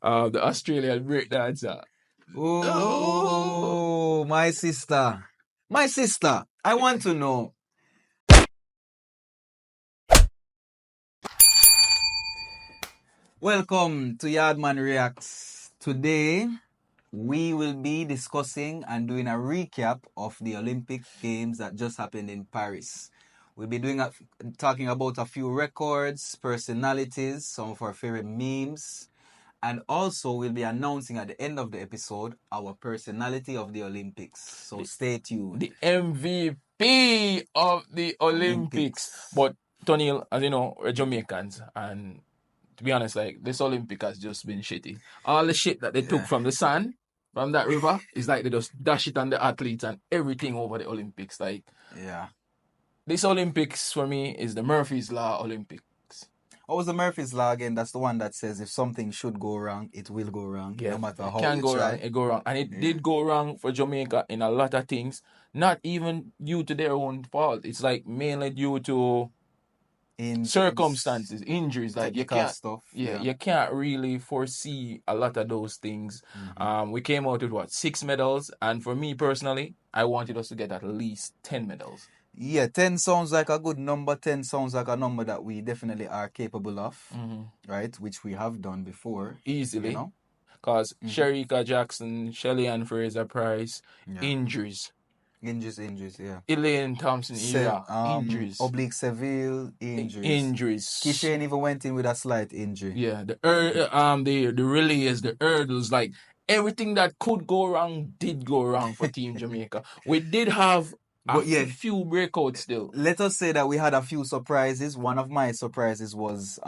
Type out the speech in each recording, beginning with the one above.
the Australian breakdancer. Oh, my sister. My sister, I want to know. Welcome to Yardman Reacts. Today, we will be discussing and doing a recap of the Olympic Games that just happened in Paris. We'll be talking about a few records, personalities, some of our favorite memes, and also we'll be announcing at the end of the episode our personality of the Olympics. So stay tuned. The MVP of the Olympics. But Tony, as you know, we're Jamaicans, and to be honest, like this Olympic has just been shitty. All the shit that they took from the sun, from that river, is like they just dash it on the athletes and everything over the Olympics. Like, this Olympics for me is the Murphy's Law Olympics. What was the Murphy's Law again? That's the one that says if something should go wrong, it will go wrong. Yeah, no matter how it can you go try. wrong, it go wrong. And it did go wrong for Jamaica in a lot of things. Not even due to their own fault. It's like mainly due to circumstances, injuries, like you can't stuff. You can't really foresee a lot of those things. We came out with 6 medals, and for me personally, I wanted us to get at least 10 medals. Yeah, 10 sounds like a good number. 10 sounds like a number that we definitely are capable of, right? Which we have done before. Easily. You know? Because Sherika Jackson, Shelly Ann Fraser Price, injuries. Injuries, yeah. Elaine Thompson injuries. Oblique Seville, injuries. Kishane even went in with a slight injury. Yeah, the relays, the hurdles, like everything that could go wrong did go wrong for Team Jamaica. We did have a few breakouts still. Let us say that we had a few surprises. One of my surprises was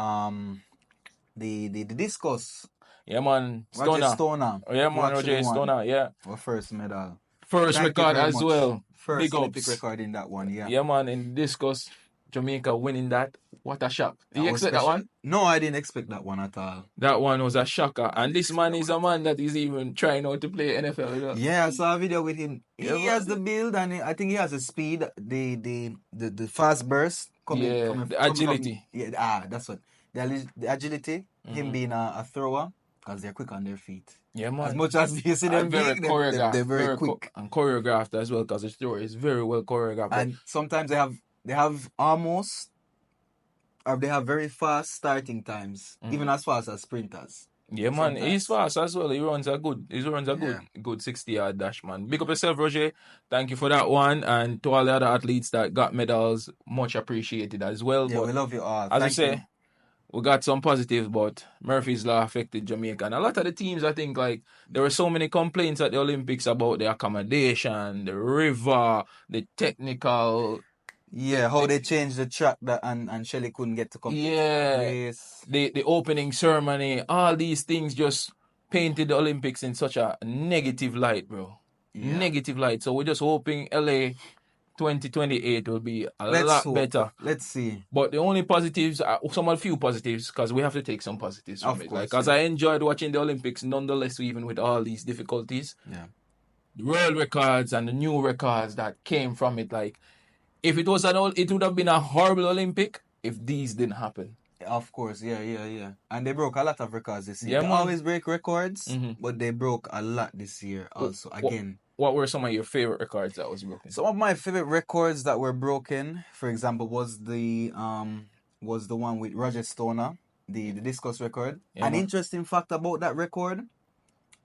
the discus. Yeah, man. Roger Stoner. Oh, yeah, man. Roger Stoner, yeah. Our first medal. First record as well. First big Olympic record in that one, yeah. Yeah, man. In discus, Jamaica winning that. What a shock. Did you expect that one? No, I didn't expect that one at all. That one was a shocker. And this man is a man that is even trying out to play NFL. You know? Yeah, I saw a video with him. He has the build and I think he has the speed, the fast burst. The agility. That's what. The agility, him being a thrower, because they're quick on their feet. Yeah, man. As much as you see them big, they're very quick. And choreographed as well, because the story is very well choreographed. And sometimes they have almost, or they have very fast starting times, even as fast as sprinters. Yeah, man. Sometimes. He's fast as well. He runs a good 60-yard dash, man. Big up yourself, Roger. Thank you for that one. And to all the other athletes that got medals, much appreciated as well. Yeah, but we love you all. As I say, we got some positives, but Murphy's Law affected Jamaica. And a lot of the teams, I think, like, there were so many complaints at the Olympics about the accommodation, the river, the technical... Yeah, how they changed the track and Shelly couldn't get to compete. Yeah, the opening ceremony, all these things just painted the Olympics in such a negative light, bro. Yeah. Negative light. So we're just hoping LA 2028 will be a lot better. Let's see. But the only positives, a few positives, because we have to take some positives from it. Because I enjoyed watching the Olympics, nonetheless, even with all these difficulties. Yeah. The world records and the new records that came from it, like, if it was it would have been a horrible Olympic if these didn't happen. Of course, yeah. And they broke a lot of records this year. Yeah, they always break records, but they broke a lot this year also. Again. What were some of your favorite records that was broken? Some of my favorite records that were broken, for example, was the one with Roger Stoner, the discus record. An interesting fact about that record,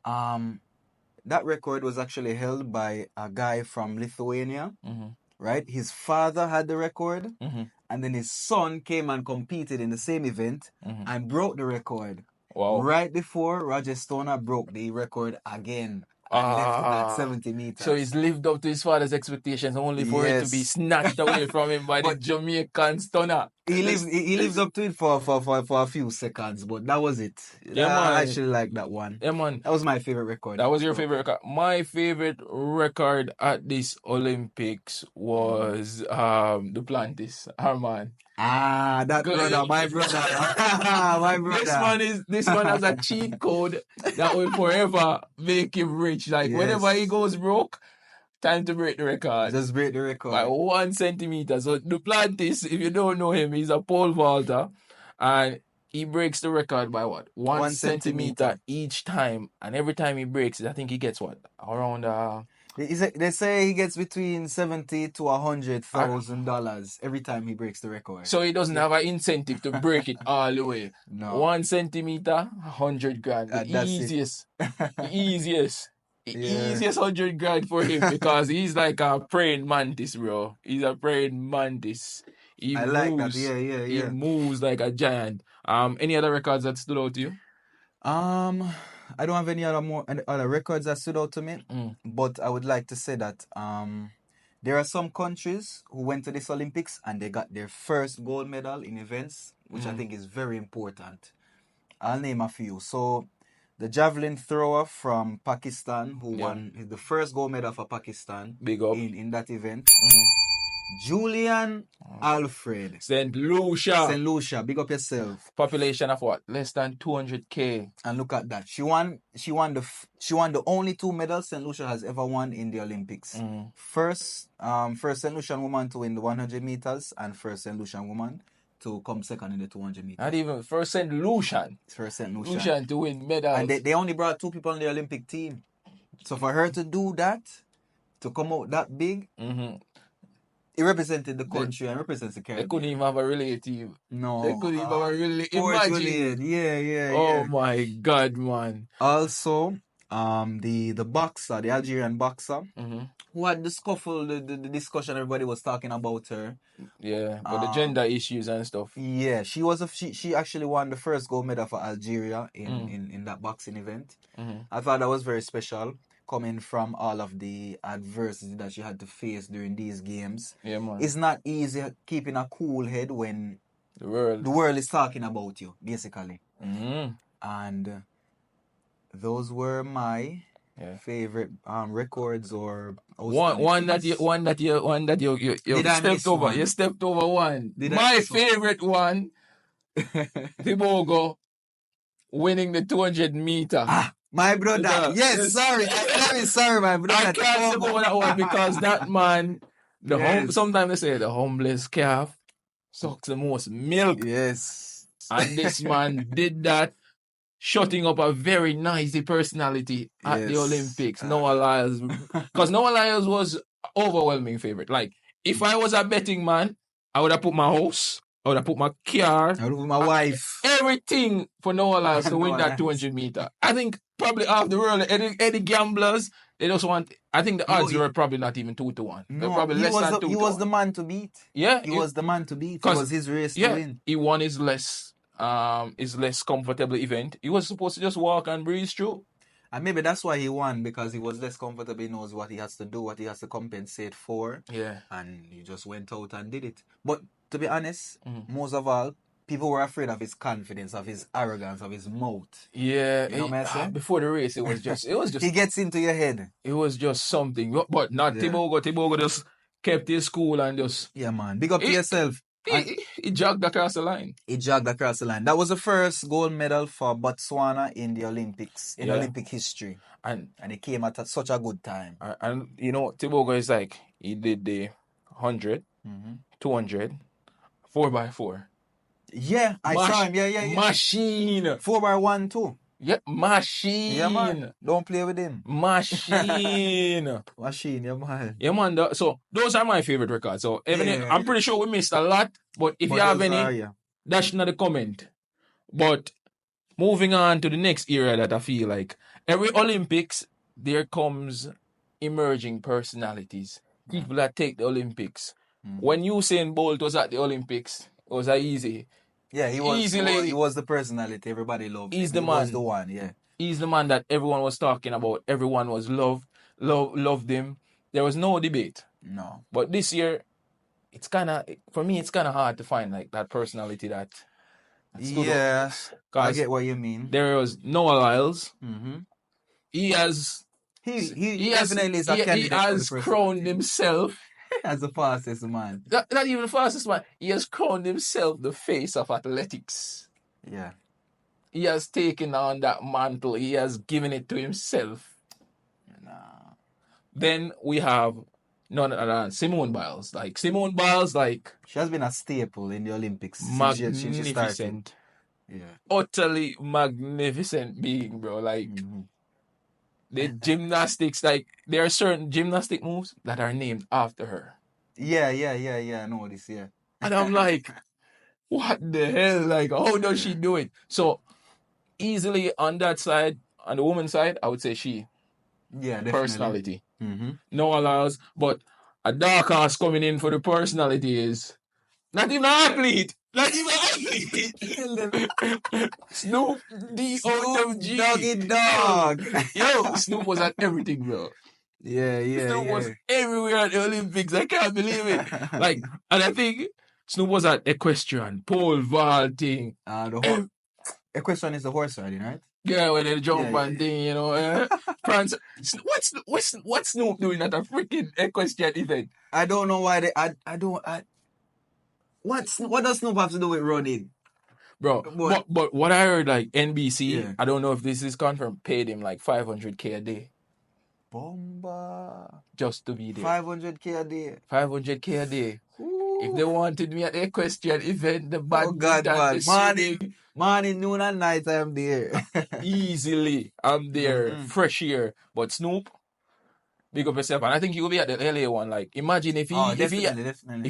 that record was actually held by a guy from Lithuania. Right? His father had the record, and then his son came and competed in the same event and broke the record. Wow. Right before Roger Stoner broke the record again. And left it at 70 meters. So he's lived up to his father's expectations only for it to be snatched away from him by the Jamaican Stoner. He lives up to it for a few seconds, but that was it. Yeah, man. I actually like that one. Yeah, man. That was my favorite record. That was your favorite record. My favorite record at this Olympics was Duplantis, our man. That brother, my brother. My brother. This one has a cheat code that will forever make him rich. Like, whenever he goes broke, time to break the record. Just break the record. By 1 centimeter. So Duplantis, if you don't know him, he's a pole vaulter. And he breaks the record by what? 1 1 centimeter centimeter. each time. And every time he breaks it, I think he gets what? Around They say he gets between $70,000 to $100,000 every time he breaks the record. so he doesn't have an incentive to break it all the way. No. 1 centimeter, 100 grand. The That's easiest. it. The easiest. The Yeah. easiest 100 grand for him because he's like a praying mantis, bro. He's a praying mantis. He I moves. like that. Yeah. He moves like a giant. Any other records that stood out to you? I don't have any other records that stood out to me, Mm. but I would like to say that there are some countries who went to this Olympics and they got their first gold medal in events, which I think is very important. I'll name a few. So the javelin thrower from Pakistan who won the first gold medal for Pakistan Big up. in that event. Julian Alfred. St. Lucia. St. Lucia, big up yourself. Population of what? Less than 200k. And look at that. She won the only 2 medals St. Lucia has ever won in the Olympics. First St. Lucian woman to win the 100 meters and first St. Lucian woman to come second in the 200 meters. Not even first St. Lucian. First St. Lucian. Lucian to win medals. And they only brought 2 people on the Olympic team. So for her to do that, to come out that big, it represented the country and represents the Caribbean. They couldn't even have a relative. No. They couldn't even have a relative. Poor Imagine. Julian. Yeah. Oh my God, man. Also, the boxer, the Algerian boxer, who had the scuffle, the discussion, everybody was talking about her. Yeah, but the gender issues and stuff. Yeah, she actually won the first gold medal for Algeria in that boxing event. I thought that was very special, coming from all of the adversity that she had to face during these games. Yeah, man. It's not easy keeping a cool head when The world. the world is talking about you, basically. And those were my favorite records or one that you Did I miss stepped over. one? You stepped over one. Did I My miss one? favorite one, Tebogo winning the 200 meter. My brother. Yeah. Yes, sorry. I'm very sorry, my brother. I can't step over that one because that man, Yes. sometimes they say the humblest calf sucks the most milk. Yes. And this man did that, shutting up a very nicey personality at the Yes. Olympics. Noah Lyles. Because Noah Lyles was overwhelming favorite. Like, if I was a betting man, I would have put my house, I would have put my car, I would put my wife. everything for Noah Lyles to win Noah that Lyles. 200 meter. I think probably half the world, any gamblers, they just want. I think the odds were probably not even 2-1. They're No, probably he less than 2-1. was the man to beat. Yeah, He was the man to beat. It 'cause- was his race to yeah, win. he won his less comfortable event. He was supposed to just walk and breeze through. And maybe that's why he won, because he was less comfortable. He knows what he has to do, what he has to compensate for. Yeah. And he just went out and did it. But to be honest, most of all, people were afraid of his confidence, of his arrogance, of his mouth. Yeah, You know what I'm saying? before the race, it was just He gets into your head. it was just something. But not Yeah. Tebogo. Tebogo just kept his cool and just Yeah, man. Big up to He- yourself. he jogged across the line. He jogged across the line. That was the first gold medal for Botswana in the Olympics, in Yeah. Olympic history. And And it came at such a good time. you know, Tebogo is like, he did the 100, 200, 4x4. Yeah, I saw him. Yeah. Machine. 4x1 too. Yeah, machine. Yeah, man. Don't play with him. Machine. Machine, yeah, man. Yeah, man. So those are my favorite records. So even Yeah. I'm pretty sure we missed a lot. But if But you have those any, are, yeah. dash in the comment. But moving on to the next era that I feel like every Olympics, there comes emerging personalities. People that take the Olympics. When Usain Bolt was at the Olympics, it was easy. Yeah, he was. Easily- He was the personality everybody loved. He's him. the He was man. the one. Yeah. He's the man that everyone was talking about. Everyone was loved him. There was no debate. No. But this year, for me, it's kind of hard to find like that personality that stood Yeah. out. I 'Cause get what you mean. there was Noah Lyles. Mm-hmm. He has He definitely is a candidate he for has the crowned himself. as the fastest man. Not even the fastest man. He has crowned himself the face of athletics. Yeah. He has taken on that mantle. He has given it to himself. Nah. Then we have none other than Simone Biles. She has been a staple in the Olympics since she started. Magnificent. utterly magnificent being, bro. Like the gymnastics, like there are certain gymnastic moves that are named after her. Yeah. I know this. Yeah. And I'm like, what the hell? Like, how does she do it? So easily on that side, on the woman's side, I would say she. Yeah, definitely. Personality. No allows, but a dark horse coming in for the personality is not even an athlete. Not even an athlete. Snoop D-O-W-G. Doggy Dog. Yo, Snoop was at everything, bro. Snoop was everywhere at the Olympics. I can't believe it. Like, and I think Snoop was at equestrian, pole vaulting. Equestrian is the horse riding, right? Yeah, when they jump and thing, you know. France. What's Snoop doing at a freaking equestrian event? I don't know why they. What does Snoop have to do with running? Bro, but what I heard, like NBC, I don't know if this is confirmed, paid him like $500K a day. Bomba. Just to be there. $500K a day. $500K a day. Ooh. If they wanted me at the equestrian event, the morning, noon, and night, I'm there. Easily, I'm there. Fresh here. But Snoop, big up yourself. And I think he will be at the LA one. Like, imagine if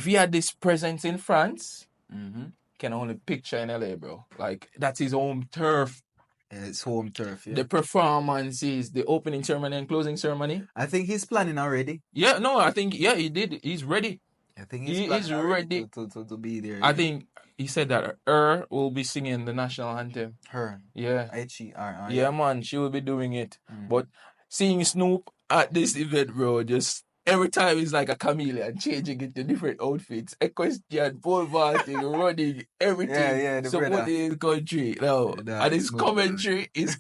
he had this presence in France, can only picture in LA, bro. Like, that's his home turf. It's home turf, yeah. The performances, the opening ceremony and closing ceremony. I think he's planning already. Yeah, no, I think, he did. He's ready. I think he's ready to be there. I think he said that her will be singing the national anthem. Her? Yeah. H-E-R-R. Yeah, man, she will be doing it. But seeing Snoop at this event, bro, just every time he's like a chameleon, changing into different outfits, equestrian, pole vaulting, running, everything. Supporting his country. No, and his commentary is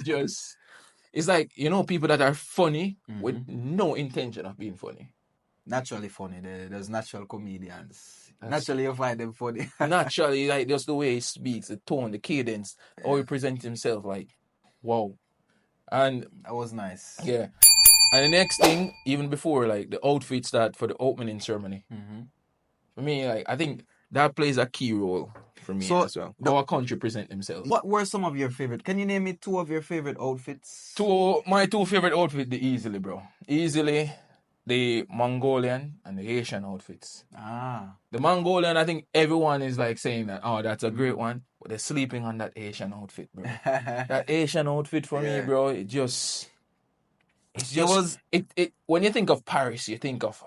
just, it's like, you know, people that are funny with no intention of being funny. Naturally funny. There's natural comedians. Naturally, you find them funny. Naturally, like, just the way he speaks, the tone, the cadence, how he presents himself, like, wow. And that was nice. Yeah. And the next thing, even before, like, the outfits that for the opening ceremony, for me, like, I think that plays a key role for me as well. How a country present themselves. What were some of your favorite? Can you name me two of your favorite outfits? My two favorite outfits, easily, bro. Easily, the Mongolian and the Asian outfits. The Mongolian, I think everyone is like saying that, oh, that's a great one. But they're sleeping on that Asian outfit, bro. That Asian outfit for me, bro, it just... when you think of Paris, you think of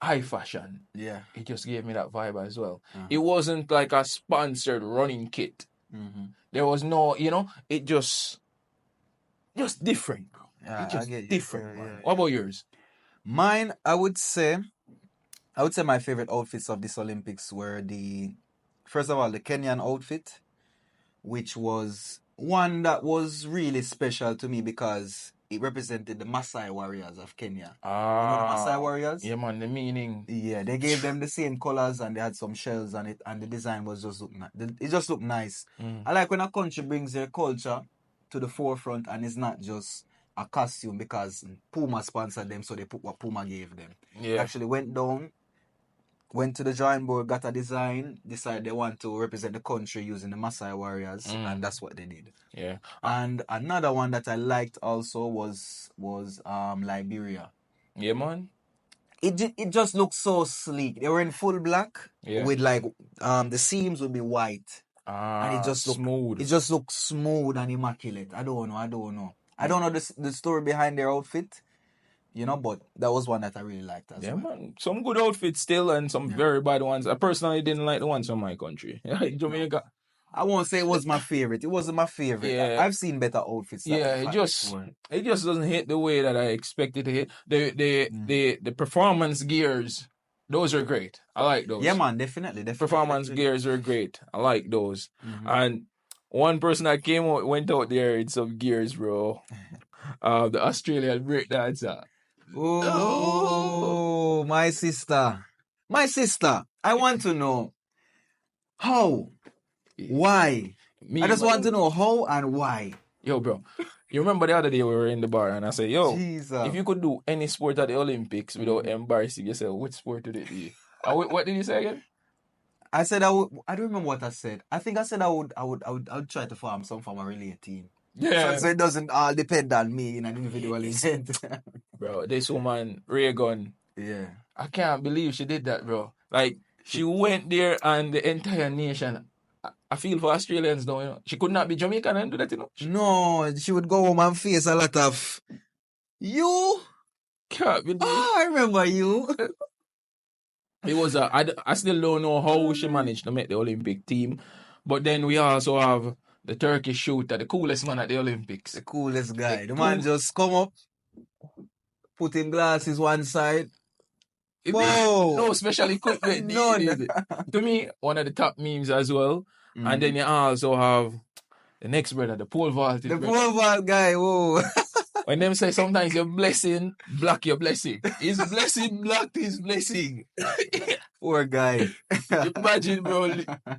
high fashion. Yeah. It just gave me that vibe as well. It wasn't like a sponsored running kit. There was no, you know, it just different, bro. Yeah, it just different, man. What about yours? Mine, I would say my favorite outfits of this Olympics were first of all, the Kenyan outfit, which was one that was really special to me because it represented the Maasai warriors of Kenya. You know the Maasai warriors? Yeah, man, the meaning. Yeah, they gave them the same colors and they had some shells on it, and the design was just it just looked nice. I like when a country brings their culture to the forefront and it's not just a costume because Puma sponsored them, so they put what Puma gave them. Yeah. Actually went to the drawing board, got a design, decided they want to represent the country using the Maasai warriors, and that's what they did. Yeah. And another one that I liked also was Liberia. Yeah, man. It just looked so sleek. They were in full black with like the seams would be white. And it just looked smooth. It just looked smooth and immaculate. I don't know. I don't know the story behind their outfit, you know, but that was one that I really liked as well. Man. Some good outfits still and some very bad ones. I personally didn't like the ones from my country. Jamaica. I won't say it was my favorite. It wasn't my favorite. Yeah. I've seen better outfits. It just doesn't hit the way that I expected to hit. The performance gears, those are great. I like those. Yeah, man, definitely. Performance gears are great. I like those. And one person that went out there in some gears, bro. The Australian breakdancer. Oh, my sister. I want to know how, why. I just want to know how and why. Yo, bro. You remember the other day we were in the bar and I said, yo, if you could do any sport at the Olympics without embarrassing yourself, which sport would it be? What did you say again? I said I would. I don't remember what I said. I think I said I would try to form some form of relay team. Yeah. So it doesn't all depend on me in an individual event. Bro, this woman, Reagan, Yeah. I can't believe she did that, bro. Like, she went there and the entire nation. I feel for Australians though, you know. She could not be Jamaican and do that, you know. No, she would go home and face a lot of you. Can't believe. Oh, I remember you. It was I still don't know how she managed to make the Olympic team. But then we also have the Turkish shooter, the coolest man at the Olympics. The coolest guy. The man just come up, put him glasses one side. Whoa! No special equipment. None. To me, one of the top memes as well. And then you also have the next brother, the pole vault. The pole vault guy, whoa. When them say sometimes your blessing, block your blessing. His blessing blocked his blessing. Poor guy. Imagine, bro,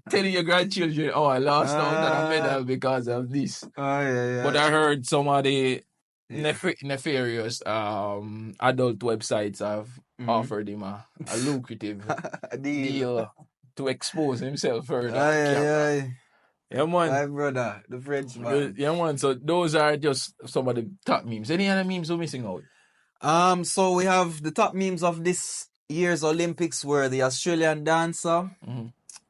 telling your grandchildren, oh, I lost out on a medal because of this. Oh, yeah. But I heard some of the nefarious adult websites have offered him a lucrative deal to expose himself further. Yeah, man. My brother, the French man. Yeah, man. So those are just some of the top memes. Any other memes we're missing out? So we have the top memes of this year's Olympics were the Australian dancer,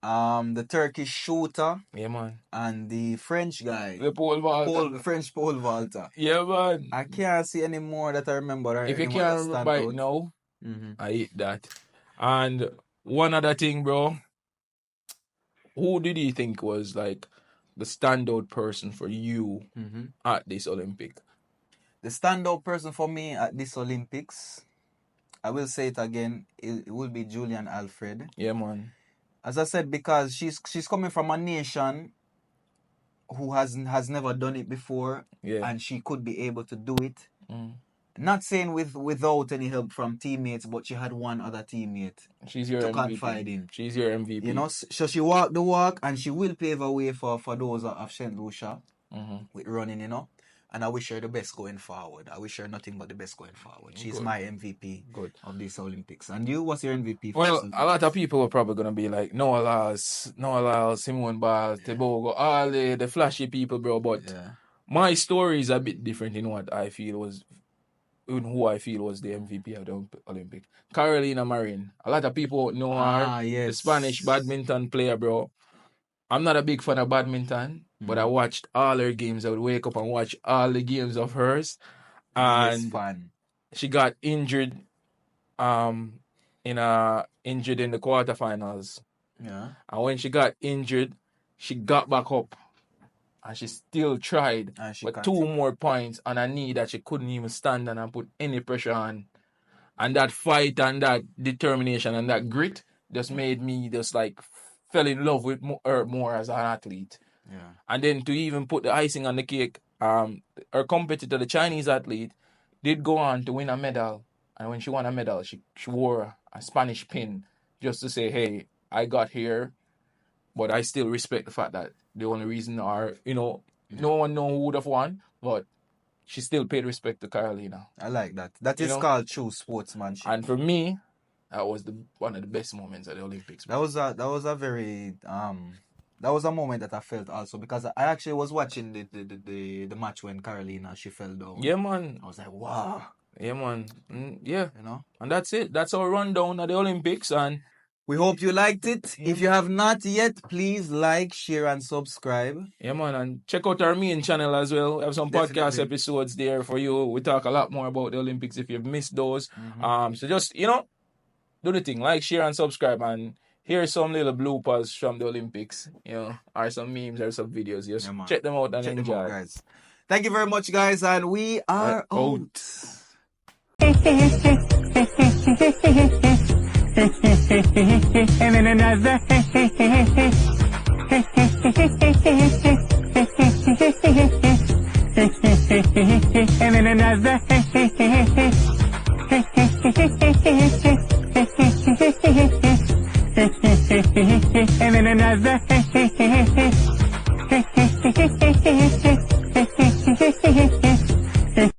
the Turkish shooter, yeah, man, and the French guy, the pole vaulter, the French pole vaulter. Yeah, man. I can't see any more that I remember. If you can't remember it now, I eat that. And one other thing, bro. Who did you think was like the standout person for you at this Olympic? The standout person for me at this Olympics, I will say it again, it will be Julian Alfred. Yeah, man. As I said, because she's coming from a nation who has never done it before, and she could be able to do it. Not saying without any help from teammates, but she had one other teammate to confide in. She's your MVP. You know, so she walked the walk and she will pave a way for those of St. Lucia with running, you know. And I wish her the best going forward. I wish her nothing but the best going forward. She's my MVP of this Olympics. And you, what's your MVP? Well, a lot of people are probably going to be like, Noah Lyles, Simone Biles, Tebogo, all the flashy people, bro. But my story is a bit different in what I feel was... in who I feel was the MVP of the Olympic. Carolina Marin. A lot of people know her. The Spanish badminton player, bro. I'm not a big fan of badminton, but I watched all her games. I would wake up and watch all the games of hers. And she got injured in the quarterfinals. Yeah. And when she got injured, she got back up. And she still tried, but 2 more points on a knee that she couldn't even stand on and put any pressure on. And that fight and that determination and that grit just made me just like fell in love with her more as an athlete. Yeah. And then to even put the icing on the cake, her competitor, the Chinese athlete, did go on to win a medal. And when she won a medal, she wore a Spanish pin just to say, hey, I got here, but I still respect the fact that the only reason are, you know, no one know who would have won, but she still paid respect to Carolina. I like that. That is called true sportsmanship. And for me, that was one of the best moments at the Olympics. That was a very that was a moment that I felt also, because I actually was watching the match when Carolina she fell down. Yeah, man. I was like, wow. Yeah, man. Yeah, you know. And that's it. That's our rundown at the Olympics, and we hope you liked it. If you have not yet, please like, share, and subscribe. Yeah, man. And check out our main channel as well. We have some podcast episodes there for you. We talk a lot more about the Olympics if you've missed those. So just, you know, do the thing. Like, share, and subscribe. And here's some little bloopers from the Olympics. You know, or some memes or some videos. Just check them out and enjoy. Them out, guys. Thank you very much, guys. And we are out. And then another and then another and then another